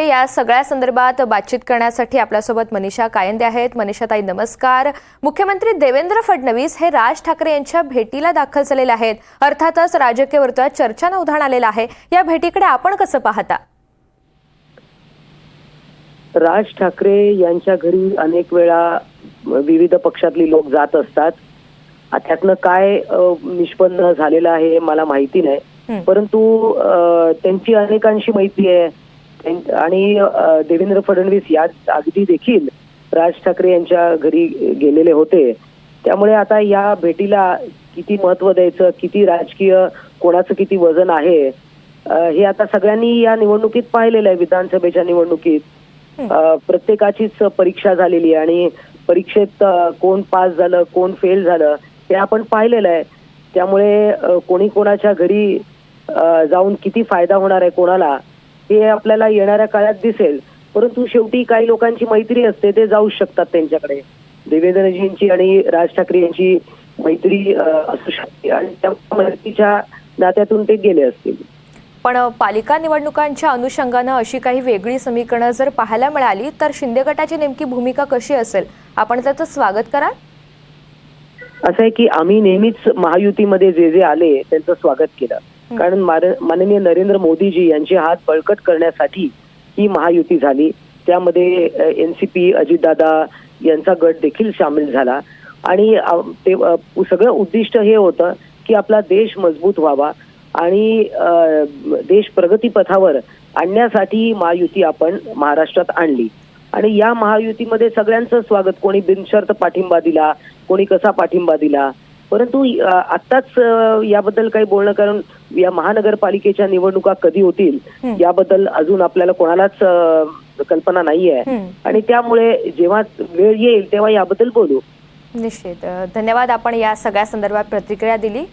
या सगळ्या संदर्भात बातचीत करण्यासाठी आपल्यासोबत मनीषा कायंदे आहेत। मनीषाताई नमस्कार। मुख्यमंत्री देवेंद्र फडणवीस हे राज ठाकरे यांच्या भेटीला दाखल झालेले आहेत। अर्थातच राजकीय वर्तुळात चर्चांना उधाण आलेलं आहे। या भेटीकडे आपण कसं पाहता? राज ठाकरे यांच्या घरी अनेक वेळा विविध पक्षातली लोक जात असतात। त्यातनं काय निष्पन्न झालेलं आहे मला माहिती नाही, परंतु त्यांची अनेकांशी मैत्री आहे आणि देवेंद्र फडणवीस या अगदी देखील राज ठाकरे यांच्या घरी गेलेले होते। त्यामुळे आता या भेटीला किती महत्त्व द्यायचं, किती राजकीय कोणाचं किती वजन आहे हे आता सगळ्यांनी या निवडणुकीत पाहिलेलं आहे। विधानसभेच्या निवडणुकीत प्रत्येकाचीच परीक्षा झालेली आहे आणि परीक्षेत कोण पास झालं कोण फेल झालं हे आपण पाहिलेलं आहे। त्यामुळे कोणी कोणाच्या घरी जाऊन किती फायदा होणार आहे कोणाला हे आपल्याला येणाऱ्या काळात दिसेल। परंतु शेवटी काही लोकांची मैत्री असते, ते जाऊ शकतात त्यांच्याकडे। देवेंद्रजींची आणि राज ठाकरे यांची मैत्री असू शकते आणि त्या मैत्रीच्या नात्यातून ते गेले असतील। पण पालिका निवडणुकांच्या अनुषंगाने अशी काही वेगळी समीकरणं जर पाहायला मिळाली तर शिंदे गटाची नेमकी भूमिका कशी असेल, आपण त्याचं स्वागत कराल? असं आहे की आम्ही नेहमीच महायुतीमध्ये जे जे आले त्यांचं स्वागत केलं, कारण माननीय नरेंद्र मोदीजी यांचे हात बळकट करण्यासाठी ही महायुती झाली। त्यामध्ये एनसीपी अजितदादा यांचा गट देखील सामील झाला आणि ते सगळं उद्दिष्ट हे होतं की आपला देश मजबूत व्हावा आणि देश प्रगतीपथावर आणण्यासाठी महायुती आपण महाराष्ट्रात आणली आणि या महायुतीमध्ये सगळ्यांचं स्वागत, कोणी बिनशर्त पाठिंबा दिला, कोणी कसा पाठिंबा दिला। परंतु आत्ताच याबद्दल काही बोलणं, कारण या महानगरपालिकेच्या निवडणुका कधी होतील याबद्दल अजून आपल्याला कोणालाच कल्पना नाहीये आणि त्यामुळे जेव्हा वेळ येईल तेव्हा याबद्दल बोलू। निश्चित। धन्यवाद, आपण या सगळ्या संदर्भात प्रतिक्रिया दिली।